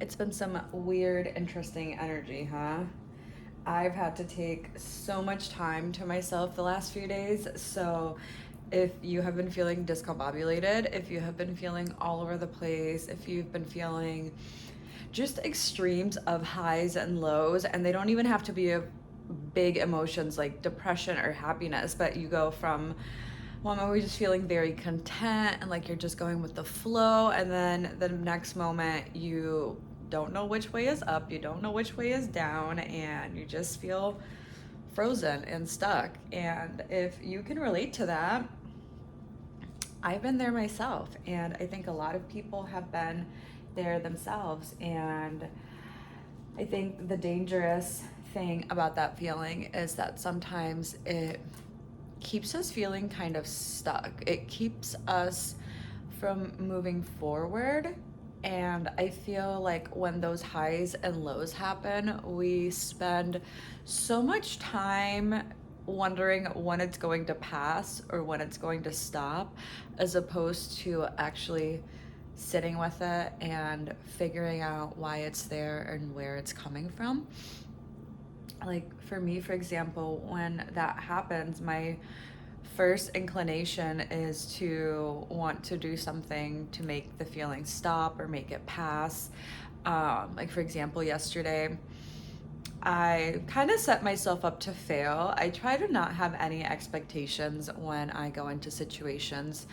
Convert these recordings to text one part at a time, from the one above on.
It's been some weird, interesting energy, huh? I've had to take so much time to myself the last few days. So, if you have been feeling discombobulated, if you have been feeling all over the place, if you've been feeling just extremes of highs and lows, and they don't even have to be big emotions like depression or happiness, but you go from one moment you're just feeling very content and like you're just going with the flow, and then the next moment you don't know which way is up, you don't know which way is down, and you just feel frozen and stuck. And if you can relate to that, I've been there myself, and I think a lot of people have been there themselves. And I think the dangerous thing about that feeling is that sometimes it keeps us feeling kind of stuck. It keeps us from moving forward. And I feel like when those highs and lows happen, we spend so much time wondering when it's going to pass or when it's going to stop, as opposed to actually sitting with it and figuring out why it's there and where it's coming from. Like for me, for example, when that happens, my first inclination is to want to do something to make the feeling stop or make it pass. Like for example, yesterday, I kind of set myself up to fail. I try to not have any expectations when I go into situations.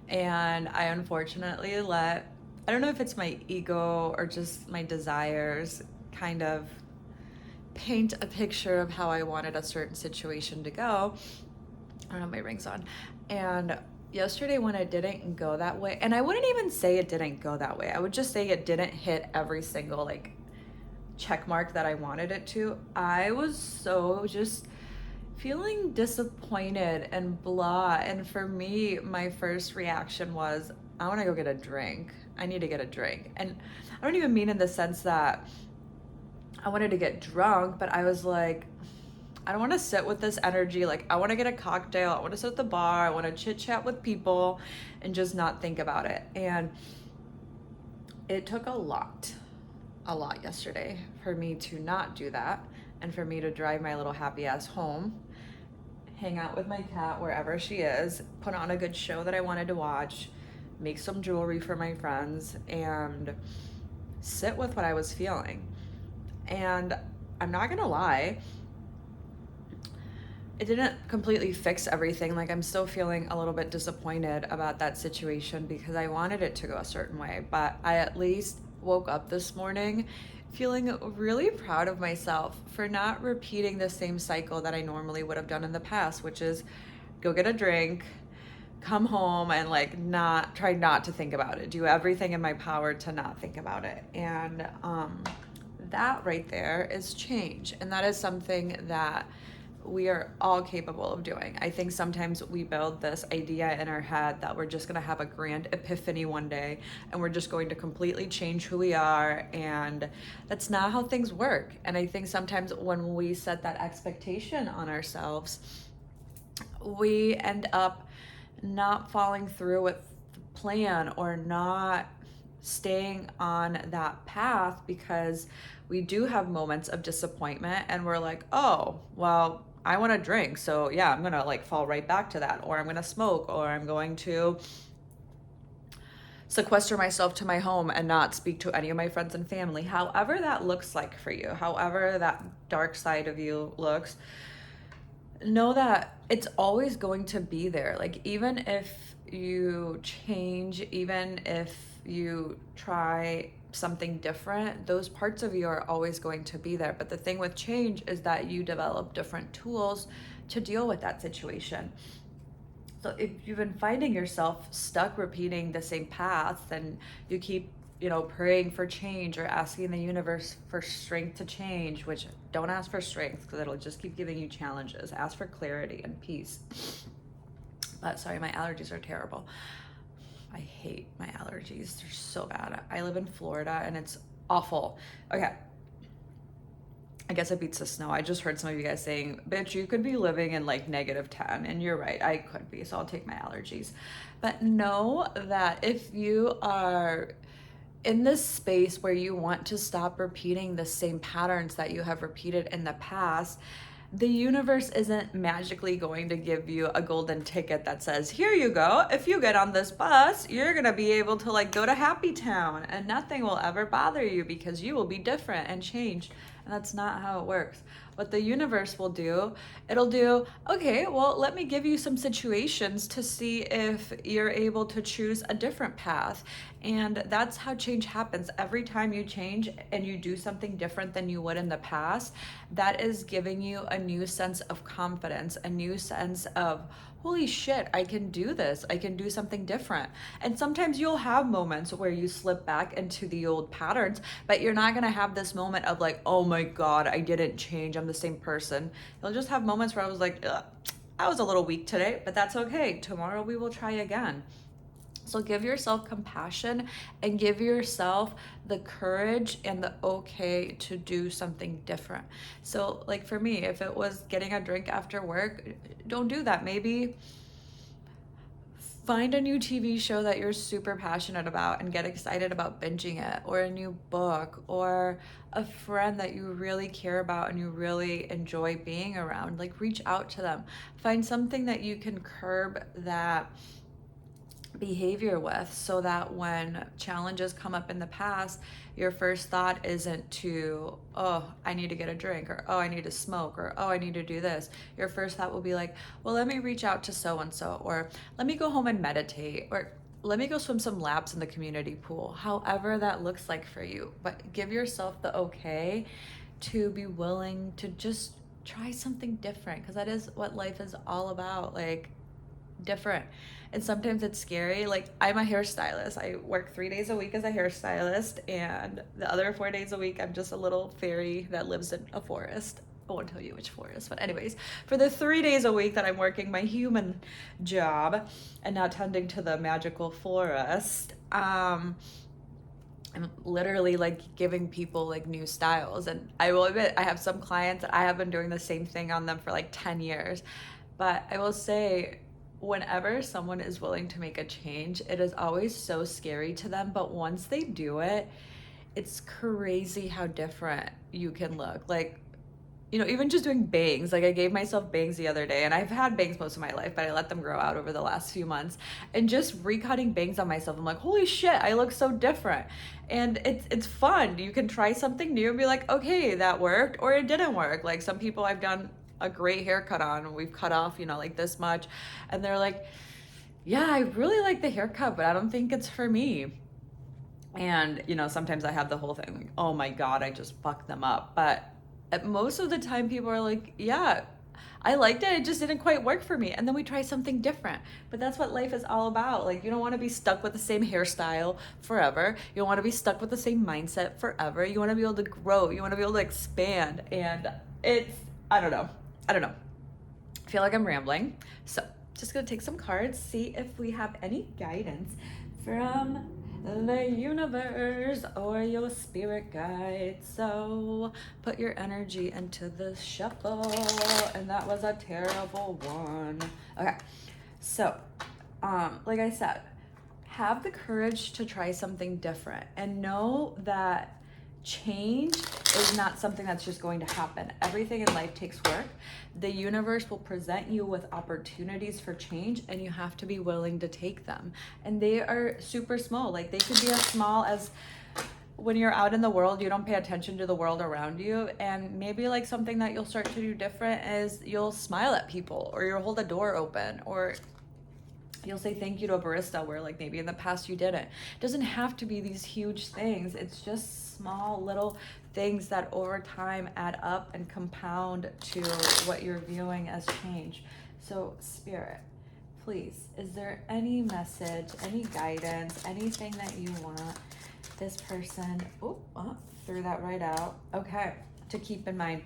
And I unfortunately I don't know if it's my ego or just my desires, kind of paint a picture of how I wanted a certain situation to go. I don't have my rings on. And yesterday when it didn't go that way, and I wouldn't even say it didn't go that way, I would just say it didn't hit every single like check mark that I wanted it to. I was so just feeling disappointed and blah. And for me, my first reaction was, I want to go get a drink. I need to get a drink. And I don't even mean in the sense that I wanted to get drunk, but I was like, I don't want to sit with this energy. Like, I want to get a cocktail. I want to sit at the bar. I want to chit chat with people and just not think about it. And it took a lot yesterday for me to not do that, and for me to drive my little happy ass home, hang out with my cat wherever she is, put on a good show that I wanted to watch, make some jewelry for my friends, and sit with what I was feeling. And I'm not gonna lie, it didn't completely fix everything. Like, I'm still feeling a little bit disappointed about that situation because I wanted it to go a certain way, but I at least woke up this morning feeling really proud of myself for not repeating the same cycle that I normally would have done in the past, which is go get a drink, come home, and like not try not to think about it, do everything in my power to not think about it. And that right there is change, and that is something that we are all capable of doing. I think sometimes we build this idea in our head that we're just going to have a grand epiphany one day and we're just going to completely change who we are, and that's not how things work. And I think sometimes when we set that expectation on ourselves, we end up not following through with the plan or not staying on that path, because we do have moments of disappointment and we're like, oh, well, I want to drink. So yeah, I'm going to like fall right back to that, or I'm going to smoke, or I'm going to sequester myself to my home and not speak to any of my friends and family. However that looks like for you, however that dark side of you looks, know that it's always going to be there. Like, even if you change, even if you try something different, those parts of you are always going to be there. But the thing with change is that you develop different tools to deal with that situation. So if you've been finding yourself stuck repeating the same path, and you keep praying for change or asking the universe for strength to change, which don't ask for strength because it'll just keep giving you challenges. Ask for clarity and peace. But sorry, my allergies are terrible. I hate my allergies. They're so bad. I live in Florida and it's awful. Okay. I guess it beats the snow. I just heard some of you guys saying, bitch, you could be living in like -10. And you're right, I could be. So I'll take my allergies. But know that if you are in this space where you want to stop repeating the same patterns that you have repeated in the past, the universe isn't magically going to give you a golden ticket that says, here you go. If you get on this bus, you're going to be able to like go to Happy Town and nothing will ever bother you because you will be different and changed. And that's not how it works. What the universe will do, it'll do, okay, well, let me give you some situations to see if you're able to choose a different path. And that's how change happens. Every time you change and you do something different than you would in the past, that is giving you a new sense of confidence, a new sense of, holy shit, I can do this. I can do something different. And sometimes you'll have moments where you slip back into the old patterns, but you're not going to have this moment of like, oh my God, I didn't change. I'm the same person. You'll just have moments where I was like, ugh, I was a little weak today, but that's okay. Tomorrow we will try again. So give yourself compassion and give yourself the courage and the okay to do something different. So like for me, if it was getting a drink after work, don't do that. Maybe find a new TV show that you're super passionate about and get excited about binging it, or a new book, or a friend that you really care about and you really enjoy being around. Like reach out to them. Find something that you can curb that behavior with, so that when challenges come up in the past, your first thought isn't to, oh, I need to get a drink, or oh, I need to smoke, or oh, I need to do this. Your first thought will be like, well, let me reach out to so and so, or let me go home and meditate, or let me go swim some laps in the community pool, however that looks like for you. But give yourself the okay to be willing to just try something different, because that is what life is all about, like different. And sometimes it's scary. Like I'm a hairstylist. I work 3 days a week as a hairstylist, and the other 4 days a week I'm just a little fairy that lives in a forest. I won't tell you which forest, but anyways, for the 3 days a week that I'm working my human job and not tending to the magical forest, I'm literally like giving people like new styles. And I will admit, I have some clients that I have been doing the same thing on them for like 10 years. But I will say, whenever someone is willing to make a change, it is always so scary to them. But once they do it, it's crazy how different you can look. Like, you know, even just doing bangs. Like I gave myself bangs the other day, and I've had bangs most of my life, but I let them grow out over the last few months. And just recutting bangs on myself, I'm like, holy shit, I look so different. And it's fun. You can try something new and be like, okay, that worked, or it didn't work. Like some people I've done a great haircut on, and we've cut off, you know, like this much, and they're like, yeah, I really like the haircut, but I don't think it's for me. And you know, sometimes I have the whole thing like, oh my God, I just fucked them up. But most of the time people are like, yeah, I liked it just didn't quite work for me. And then we try something different. But that's what life is all about. Like you don't want to be stuck with the same hairstyle forever. You don't want to be stuck with the same mindset forever. You want to be able to grow. You want to be able to expand. And it's, I don't know. I feel like I'm rambling. So just gonna take some cards, see if we have any guidance from the universe or your spirit guide. So put your energy into the shuffle. And that was a terrible one. Okay, so like I said, have the courage to try something different, and know that change is not something that's just going to happen. Everything in life takes work. The universe will present you with opportunities for change, and you have to be willing to take them. And they are super small. Like they could be as small as when you're out in the world, you don't pay attention to the world around you. And maybe like something that you'll start to do different is you'll smile at people, or you'll hold a door open, or you'll say thank you to a barista where like maybe in the past you didn't. It doesn't have to be these huge things. It's just small little things that over time add up and compound to what you're viewing as change. So Spirit, please, is there any message, any guidance, anything that you want this person, threw that right out, okay, to keep in mind?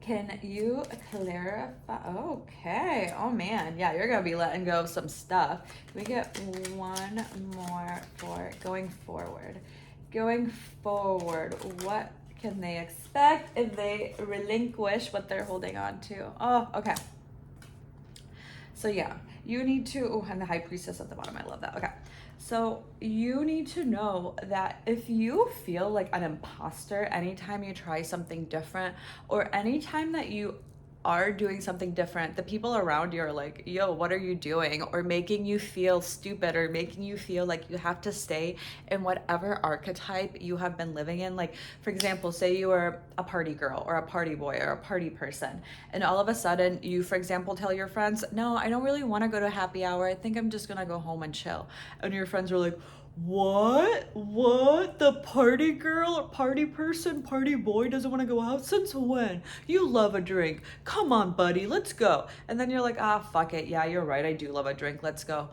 Can you clarify? Okay. Oh man. Yeah, you're going to be letting go of some stuff. Can we get one more for going forward? Going forward, what can they expect if they relinquish what they're holding on to? Oh, okay. So yeah, you need to, and the High Priestess at the bottom. I love that. Okay. So you need to know that if you feel like an imposter anytime you try something different, or anytime that you are doing something different, the people around you are like, yo, what are you doing? Or making you feel stupid, or making you feel like you have to stay in whatever archetype you have been living in. Like, for example, say you were a party girl or a party boy or a party person, and all of a sudden you, for example, tell your friends, no, I don't really want to go to happy hour. I think I'm just gonna go home and chill. And your friends are like, what? The party girl or party person, party boy doesn't want to go out? Since when? You love a drink. Come on, buddy, let's go. And then you're like, ah, fuck it. Yeah, you're right. I do love a drink. Let's go.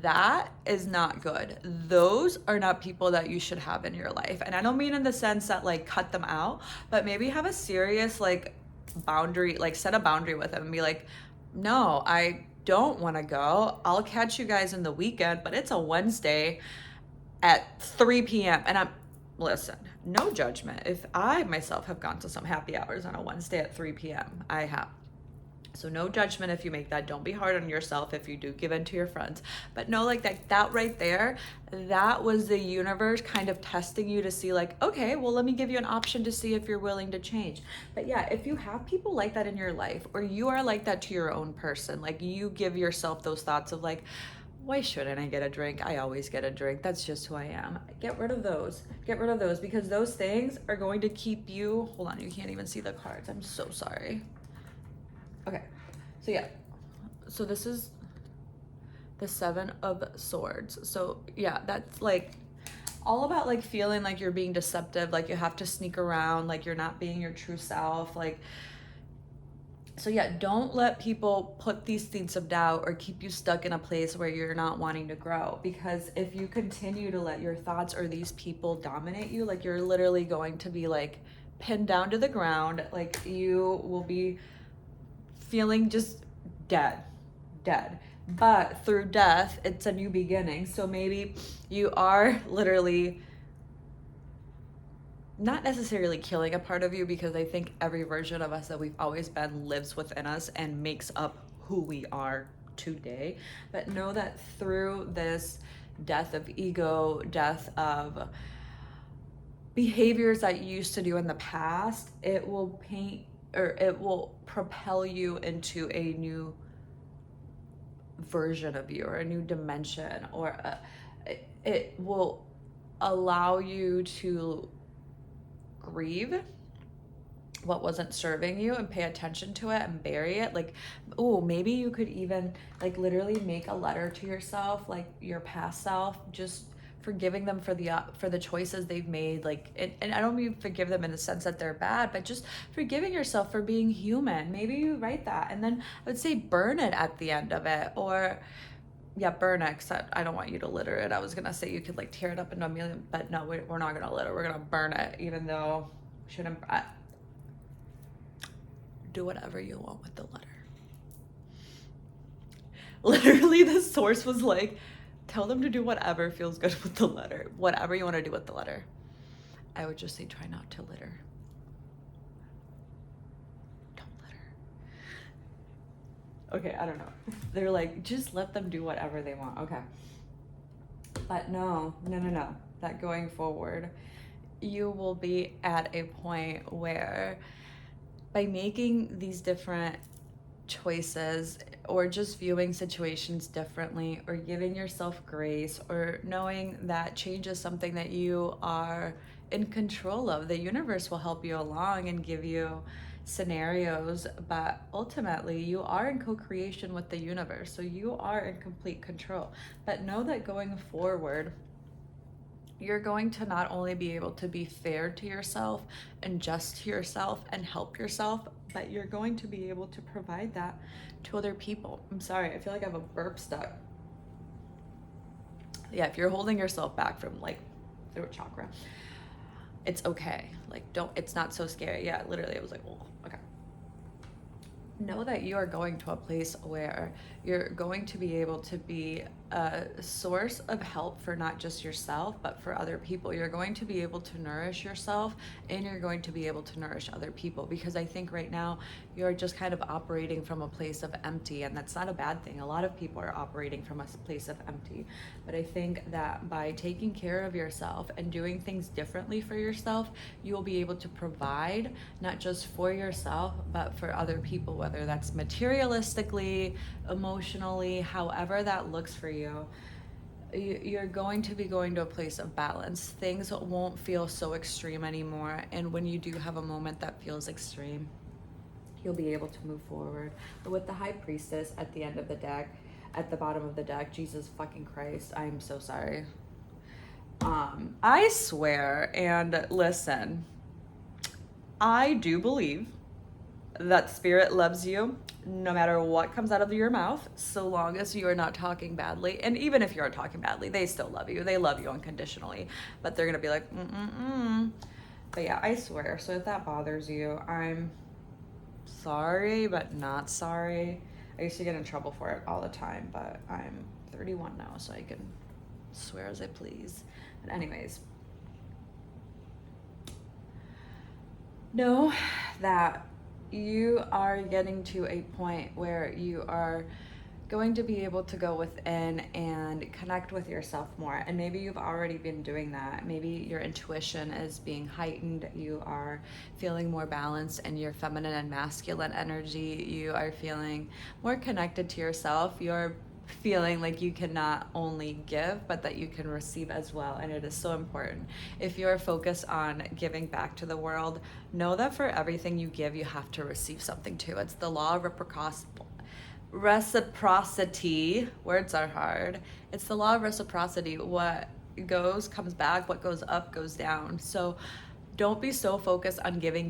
That is not good. Those are not people that you should have in your life. And I don't mean in the sense that like cut them out, but maybe have a serious like boundary, like set a boundary with them and be like, no, I don't want to go. I'll catch you guys in the weekend, but it's a Wednesday at 3 p.m. And listen, no judgment. If I myself have gone to some happy hours on a Wednesday at 3 p.m., I have. So no judgment if you make that. Don't be hard on yourself if you do give in to your friends. But know like that right there, that was the universe kind of testing you to see like, okay, well, let me give you an option to see if you're willing to change. But yeah, if you have people like that in your life, or you are like that to your own person, like you give yourself those thoughts of like, why shouldn't I get a drink? I always get a drink. That's just who I am. Get rid of those. Get rid of those, because those things are going to keep you, hold on, you can't even see the cards. I'm so sorry. Okay, so yeah, so this is the Seven of Swords. So yeah, that's like all about like feeling like you're being deceptive, like you have to sneak around, like you're not being your true self, like, so yeah, don't let people put these seeds of doubt or keep you stuck in a place where you're not wanting to grow. Because if you continue to let your thoughts or these people dominate you, like you're literally going to be like pinned down to the ground. Like you will be feeling just dead. But through death, it's a new beginning. So maybe you are literally not necessarily killing a part of you, because I think every version of us that we've always been lives within us and makes up who we are today. But know that through this death of ego, death of behaviors that you used to do in the past, it will paint, or it will propel you into a new version of you, or a new dimension, or it will allow you to grieve what wasn't serving you and pay attention to it and bury it. Like, oh, maybe you could even like literally make a letter to yourself, like your past self, just forgiving them for the choices they've made. Like, and I don't mean forgive them in the sense that they're bad, but just forgiving yourself for being human. Maybe you write that, and then I would say burn it at the end of it. Or yeah, burn it, except I don't want you to litter it. I was gonna say you could like tear it up into a million, but no, we're not gonna litter. We're gonna burn it, even though we shouldn't. Do whatever you want with the letter. Literally, the source was like, tell them to do whatever feels good with the letter. Whatever you want to do with the letter. I would just say try not to litter. Okay, I don't know. They're like, just let them do whatever they want. Okay. But no. That going forward, you will be at a point where by making these different choices, or just viewing situations differently, or giving yourself grace, or knowing that change is something that you are in control of, the universe will help you along and give you scenarios, but ultimately you are in co-creation with the universe, so you are in complete control. But know that going forward, you're going to not only be able to be fair to yourself and just to yourself and help yourself, but you're going to be able to provide that to other people. I'm sorry, I feel like I have a burp stuck. Yeah, if you're holding yourself back from like throat chakra, it's okay. Like, it's not so scary. Yeah, literally, it was like, oh, okay. Know that you are going to a place where you're going to be able to be a source of help for not just yourself, but for other people. You're going to be able to nourish yourself, and you're going to be able to nourish other people, because I think right now you're just kind of operating from a place of empty, and that's not a bad thing. A lot of people are operating from a place of empty, but I think that by taking care of yourself and doing things differently for yourself, you will be able to provide not just for yourself, but for other people, whether that's materialistically, emotionally, however that looks for you. You're going to be going to a place of balance. Things won't feel so extreme anymore, and when you do have a moment that feels extreme, you'll be able to move forward. But with the High Priestess at the end of the deck, at the bottom of the deck, Jesus fucking Christ, I am so sorry. I swear, and listen, I do believe that spirit loves you no matter what comes out of your mouth, so long as you are not talking badly. And even if you are talking badly, they still love you. They love you unconditionally, but they're gonna be like, But yeah, I swear. So if that bothers you, I'm sorry, but not sorry. I used to get in trouble for it all the time, but I'm 31 now, so I can swear as I please. But anyways, know that you are getting to a point where you are going to be able to go within and connect with yourself more. And maybe you've already been doing that. Maybe your intuition is being heightened. You are feeling more balanced in your feminine and masculine energy. You are feeling more connected to yourself. You're feeling like you can not only give, but that you can receive as well. And it is so important. If you're focused on giving back to the world, know that for everything you give, you have to receive something too. It's the law of reciprocity. Words are hard. It's the law of reciprocity. What goes comes back. What goes up goes down. So don't be so focused on giving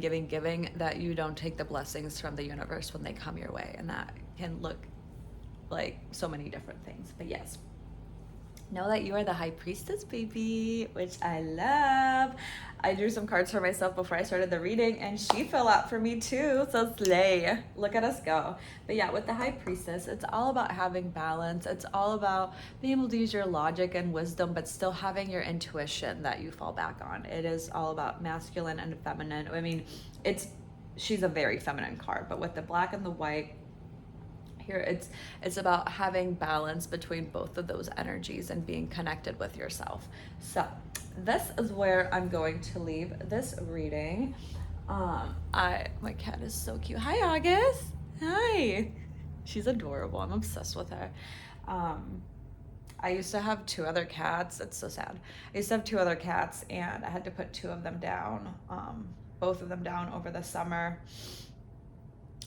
that you don't take the blessings from the universe when they come your way. And that can look like so many different things. But yes, know that you are the High Priestess, baby, which I love. I drew some cards for myself before I started the reading, and she fell out for me too, so slay. Look at us go. But yeah, with the High Priestess, it's all about having balance. It's all about being able to use your logic and wisdom, but still having your intuition that you fall back on. It is all about masculine and feminine. I mean, she's a very feminine card, but with the black and the white, here it's about having balance between both of those energies and being connected with yourself. So this is where I'm going to leave this reading. My cat is so cute. Hi, August. Hi. She's adorable. I'm obsessed with her. I used to have 2 other cats. It's so sad. I used to have 2 other cats, and I had to put 2 of them down, both of them down over the summer.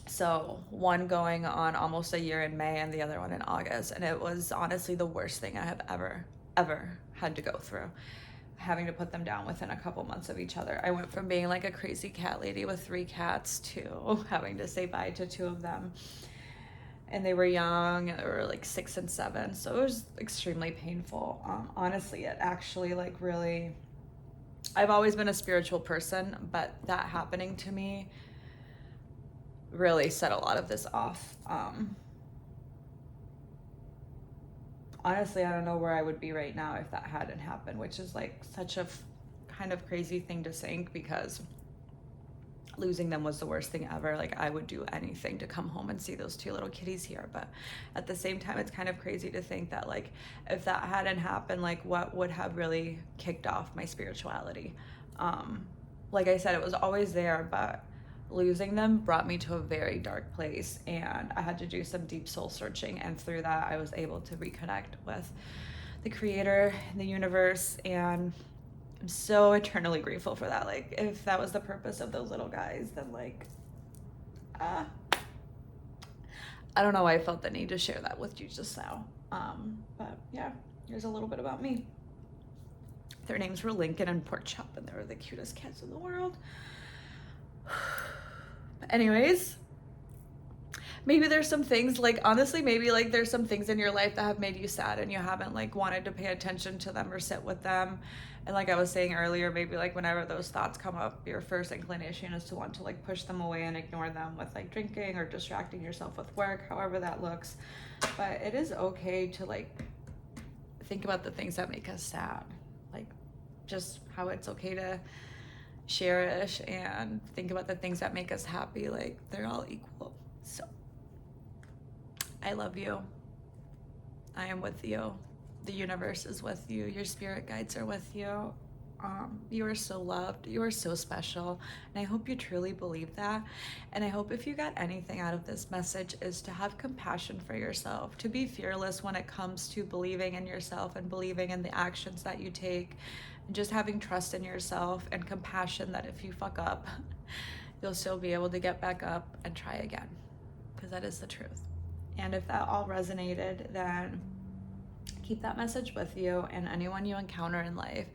So one going on almost a year in May and the other one in August. And it was honestly the worst thing I have ever had to go through, having to put them down within a couple months of each other. I went from being like a crazy cat lady with 3 cats to having to say bye to 2 of them. And they were young, they were like 6 and 7. So it was extremely painful. Honestly, it actually like really, I've always been a spiritual person, but that happening to me really set a lot of this off. Honestly, I don't know where I would be right now if that hadn't happened, which is like such a kind of crazy thing to think, because losing them was the worst thing ever. Like, I would do anything to come home and see those 2 little kitties here. But at the same time, it's kind of crazy to think that like if that hadn't happened, like what would have really kicked off my spirituality. Like I said, it was always there, but losing them brought me to a very dark place, and I had to do some deep soul searching, and through that I was able to reconnect with the creator, the universe, and I'm so eternally grateful for that. Like, if that was the purpose of those little guys, then like I don't know why I felt the need to share that with you just now. But yeah, here's a little bit about me. Their names were Lincoln and Pork Chop, and they were the cutest cats in the world. Anyways, maybe there's some things, like honestly, maybe like there's some things in your life that have made you sad and you haven't like wanted to pay attention to them or sit with them. And like I was saying earlier, maybe like whenever those thoughts come up, your first inclination is to want to like push them away and ignore them with like drinking or distracting yourself with work, however that looks. But it is okay to like think about the things that make us sad. Like, just how it's okay to cherish and think about the things that make us happy. Like, they're all equal. So, I love you. I am with you. The universe is with you. Your spirit guides are with you. You are so loved. You are so special. And I hope you truly believe that. And I hope if you got anything out of this message is to have compassion for yourself, to be fearless when it comes to believing in yourself and believing in the actions that you take, and just having trust in yourself and compassion that if you fuck up, you'll still be able to get back up and try again, because that is the truth. And if that all resonated, then keep that message with you, and anyone you encounter in life,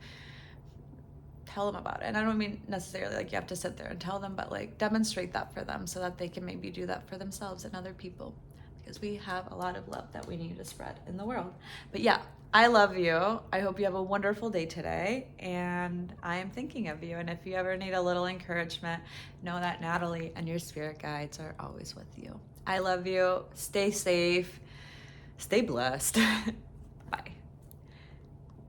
tell them about it. And I don't mean necessarily like you have to sit there and tell them, but like demonstrate that for them so that they can maybe do that for themselves and other people, because we have a lot of love that we need to spread in the world. But yeah, I love you. I hope you have a wonderful day today, and I am thinking of you. And if you ever need a little encouragement, know that Natalie and your spirit guides are always with you. I love you. Stay safe. Stay blessed. Bye.